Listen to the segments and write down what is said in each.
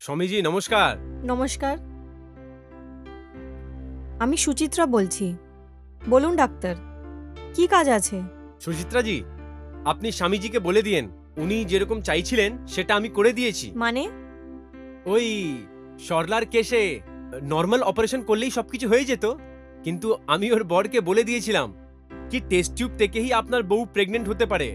স্বামীজি নমস্কার। নমস্কার। আমি সুচিত্রা বলছি। বলুন ডাক্তার, কি কাজ আছে? সুচিত্রাজি, আপনি স্বামীজিকে বলে দিয়েন উনি যেরকম চাইছিলেন সেটা আমি করে দিয়েছি। মানে? ওই সরলার কেসে নর্মাল অপারেশন করলেই সবকিছু হয়ে যেত, কিন্তু আমি ওর বরকে বলে দিয়েছিলাম কি টেস্ট টিউব থেকেই আপনার বউ প্রেগনেন্ট হতে পারে,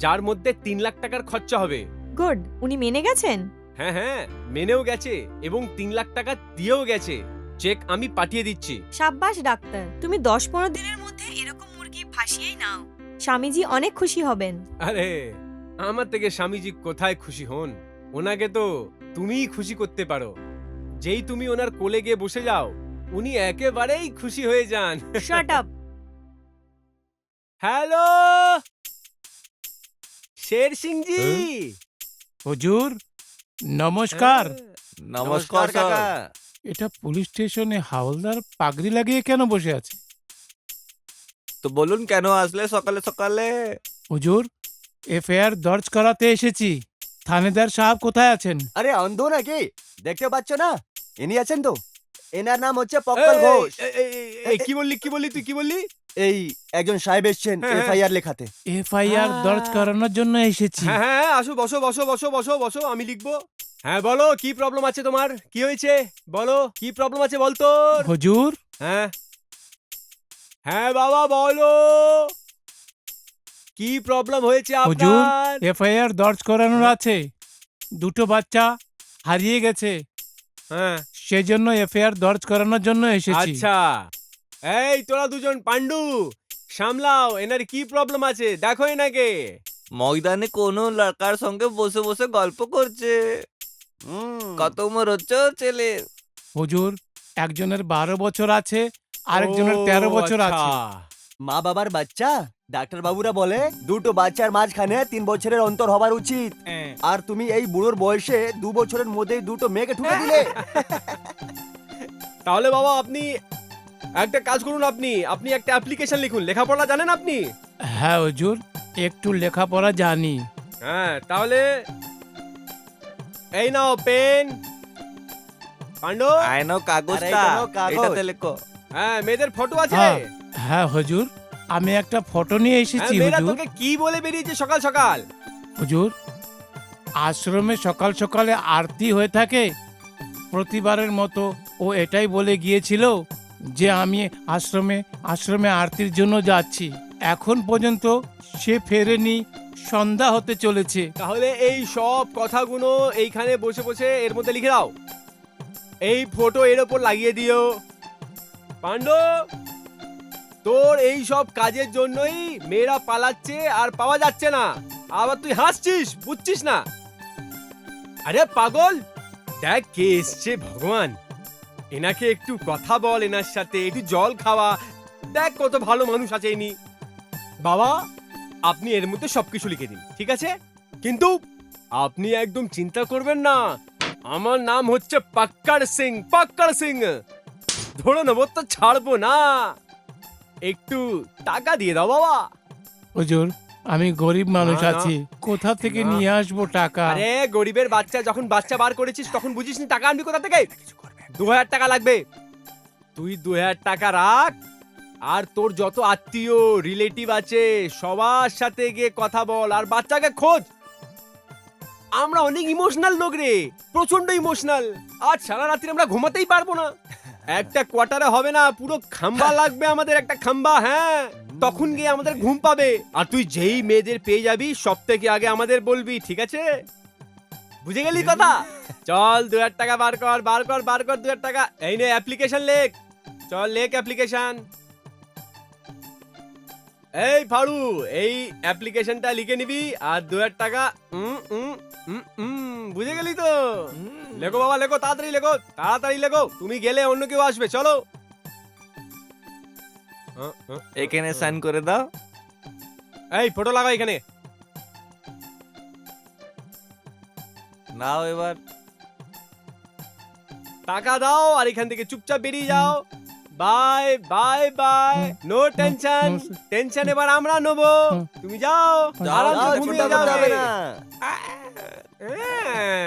যার মধ্যে 3 লাখ টাকার খরচা হবে। গুড, উনি মেনে গেছেন? হ্যাঁ হ্যাঁ, মেনেও গেছে এবং 3 লাখ টাকা দিয়েও গেছে। চেক আমি পাঠিয়ে দিচ্ছি। সাব্বাস ডাক্তার, তুমি 10-15 দিনের মধ্যে এরকম মুরগি ফাঁসিয়েই নাও। স্বামীজি অনেক খুশি হবেন। আরে আমার থেকে স্বামীজি কোথায় খুশি হন, ওনাকে তো তুমিই খুশি করতে পারো। যেই তুমি ওনার কোলে গিয়ে বসে যাও উনি একেবারেই খুশি হয়ে যান। Shut up. হ্যালো শের সিং জি। হুজুর নমস্কার। নমস্কার কাকা। এটা পুলিশ স্টেশনে হাওলদার পাগড়ি লাগিয়ে কেন বসে আছে? তো বলুন কেন আসলে সকালে সকালে? হুজুর, এফআইআর দর্জ করাতে এসেছি। থানেদার সাহেব কোথায় আছেন? আরে অন্ধ নাকি, দেখতে পাচ্ছ না? ইনি আছেন তো, এনার নাম হচ্ছে পক্কল ঘোষ। কি বললি তুই কি বললি? এই একজন সাহেব এসছেন হ্যাঁ, হ্যাঁ। এফআইআর লেখাতে। এফআইআর দর্জ করানোর জন্য এসেছি। হ্যাঁ হ্যাঁ, আসো বসো বসো বসো বসো বসো, আমি লিখবো। হ্যাঁ বলো, কি প্রবলেম আছে তোমার? কি হয়েছে বলো, কি প্রবলেম আছে বল তোর। হুজুর, হ্যাঁ হ্যাঁ বাবা বলো, কি প্রবলেম হয়েছে হুজুর, আপনার? এফআইআর দর্জ করানোর আছে। দুটো বাচ্চা হারিয়ে গেছে, হ্যাঁ সেজন্য এফআইআর দর্জ করানোর জন্য এসেছি। আচ্ছা, এই তোরা দুজন পান্ডু সামলাও, এনার কি প্রবলেম আছে দেখো এনাকে। ময়দানে কোনো লড়কার সঙ্গে বসে বসে গল্প করছে। কত উমর হচ্ছে ওর ছেলের? হুজুর, একজনের 12 বছর আছে, আরেকজনের ও, 13 বছর আচ্ছা। আছে। মা বাবার বাচ্চা, ডাক্তার বাবুরা বলে দুটো বাচ্চার মাঝখানে 3 বছরের অন্তর হবার উচিত। আর তুমি এই বুড়োর বয়সে 2 বছরের মধ্যেই দুটো মেয়েকে ঠুকে দিলে। তাহলে বাবা আপনি একটা কাজ করুন, আপনি আপনি একটা অ্যাপ্লিকেশন লিখুন। লেখাপড়া জানেন আপনি? হ্যাঁ হুজুর, একটু লেখাপড়া জানি। হ্যাঁ তাহলে এই নাও পেন পান্ডু। আয়নো আরে কাগজটা, এটা নাও কাগজ। এটাতে লেখো। হ্যাঁ মেয়েদের ফটো আছে। হ্যাঁ হ্যাঁ হুজুর, আমি একটা ফটো নিয়ে হ্যাঁ, এসেছি মেয়েরা হুজুর। তোকে কি বলে বেরিয়েছে সকাল সকাল? হুজুর, আশ্রমে সকাল সকালে আরতি হয়ে থাকে, প্রতিবারের মতো ও এটাই বলে গিয়েছিল যে আমি আশ্রমে আশ্রমে আরতির জন্য যাচ্ছি। এখন পর্যন্ত সে ফেরেনি, সন্ধ্যা হতে চলেছে। তাহলে এই সব কথাগুলো এইখানে বসে বসে এর মধ্যে লিখে দাও। এই ফটো এর ওপর লাগিয়ে দিও। পান্ডু, তোর এই সব কাজের জন্যই মেয়েরা পালাচ্ছে আর পাওয়া যাচ্ছে না। আবার তুই হাসছিস, বুঝছিস না? আরে পাগল, দেখ কে এসছে, ভগবান। এনাকে একটু কথা বল, এনার সাথে একটু জল খাওয়া। দেখ কত ভালো মানুষ আছে ইনি। বাবা আপনি এর মধ্যে সবকিছু লিখে দিন, ঠিক আছে? কিন্তু আপনি একদম চিন্তা করবেন না, আমার নাম হচ্ছে পাক্কড় সিং। পাক্কড় সিং ধরে নেবো তো ছাড়বো না। একটু টাকা দিয়ে দাও বাবা। হুজুর, আমি গরিব মানুষ না, না। আছি, কোথা থেকে না। নিয়ে আসবো টাকা? আরে গরিবের বাচ্চা, যখন বাচ্চা বার করেছিস তখন বুঝিসনি টাকা আনবি কোথা থেকে? 2000 টাকা লাগবে। তুই 2000 টাকা রাখ, আর তোর যত আত্মীয় রিলেটিভ আছে সবার সাথে গিয়ে কথা বল আর বাচ্চাকে খোঁজ। আমরা অনেক ইমোশনাল লোক রে, প্রচন্ড ইমোশনাল। আজ সারা রাত্রি আমরা ঘুমাতেই পারবো না। একটা কোয়ার্টারে হবে না, পুরো খাম্বা লাগবে আমাদের, একটা খাম্বা। হ্যাঁ, তখন গিয়ে আমাদের ঘুম পাবে। আর তুই যেই মেয়েদের পেয়ে যাবি সব থেকে আগে আমাদের বলবি, ঠিক আছে? বুঝে গেলি কথা? চল 2000 টাকা বার কর, বার কর, বার কর 2000 টাকা। এই নে অ্যাপ্লিকেশন লেখ, চল লেখ অ্যাপ্লিকেশন। এই ফাড়ু, এই অ্যাপ্লিকেশনটা লিখে নিবি আর 2000 টাকা। বুঝে গেলি তো? লেখো বাবা লেখো, তাড়াতাড়ি লেখো, তাড়াতাড়ি লেখো। তুমি গেলে অন্য কেউ আসবে, চলো। এখানে সাইন করে দাও। এই ফটো লাগাও এখানে। নাও এবার। টাকা দাও আর এখান থেকে চুপচাপ বেরিয়ে যাও। Bye bye bye, no tension. Tension এবার আমরা নেবো, তুমি যাও যাও, আরামসে যাও, ঘুমিয়ে চিন্তা করতে যাবে। হবে না। হ্যাঁ।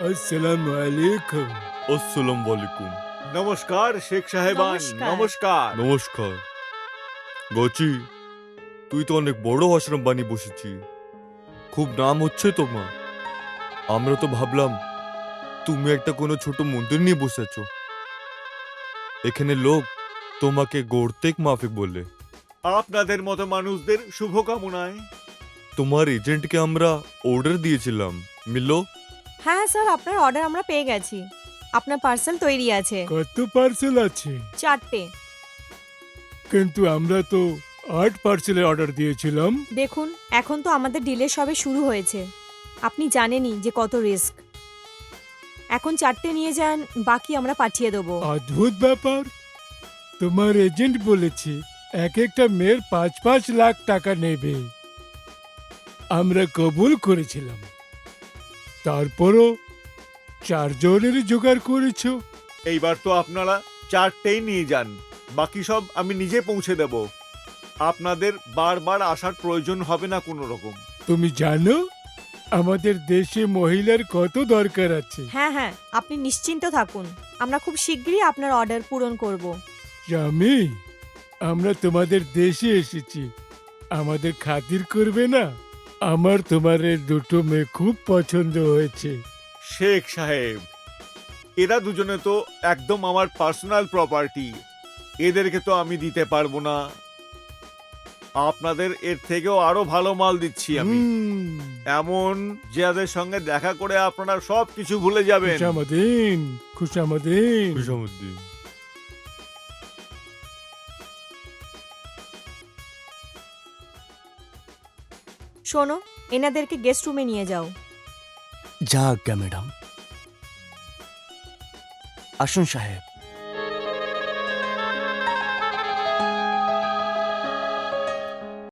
আসসালামু আলাইকুম। আসসালামু আলাইকুম। নমস্কার শেখ সাহেবান, নমস্কার। নমস্কার। নমস্কার। গচি, তুই তো অনেক বড় আশ্রম বানিয়ে বসেছি, খুব নাম হচ্ছে তোমার। আমরা তো ভাবলাম তুমি একটা কোনো ছোট মন্দির নিয়ে বসে আছো। এখানে লোক তোমাকে গর্তেক মাফিক বলে। আপনাদের মতো মানুষদের শুভকামনায়। তোমার এজেন্টকে আমরা অর্ডার দিয়েছিলাম, মিললো? হ্যাঁ স্যার, আপনার অর্ডার আমরা পেয়ে গেছি। আপনার পার্সেল তৈরি আছে। কত পার্সেল আছে? 4টে। কিন্তু আমরা তো 8 পার্সেলের অর্ডার দিয়েছিলাম। দেখুন, এখন তো আমাদের ডিলে সবে শুরু হয়েছে। আপনি জানেনই যে কত রিস্ক। এখন 4টে নিয়ে যান, বাকি আমরা পাঠিয়ে দেবো। অদ্ভুত ব্যাপার, তোমার এজেন্ট বলেছে এক একটা মেয়ের 5-5 লাখ টাকা নেবে। আমরা কবুল করেছিলাম, তারপরও 4 জনের জোগাড় করেছো। এইবার তো আপনারা 4টেই নিয়ে যান, বাকি সব আমি নিজে পৌঁছে দেব। আপনাদের বারবার আসার প্রয়োজন হবে না কোনো রকম। তুমি জানো আমাদের দেশে মহিলার কত দরকার আছে। হ্যাঁ হ্যাঁ, আপনি নিশ্চিন্ত থাকুন, আমরা খুব শীঘ্রই আপনার অর্ডার পূরণ করব। স্বামী, আমরা তোমাদের দেশে এসেছি, আমাদের খাতির করবে না? আমার তোমার এই দুটো মেয়ে খুব পছন্দ হয়েছে। শেখ সাহেব, এরা দুজনে তো একদম আমার পার্সোনাল প্রপার্টি, এদেরকে তো আমি দিতে পারবো না। আপনাদের এর থেকেও আরো ভালো মাল দিচ্ছি আমি, হুম, এমন যাদের সঙ্গে দেখা করে আপনারা সব কিছু ভুলে যাবেন। খুশামদিন, খুশামদিন। খুশামুদ্দিন। শোনো, এনাদেরকে গেস্ট রুমে নিয়ে যাও। যা আজ্ঞা ম্যাডাম। আসুন সাহেব।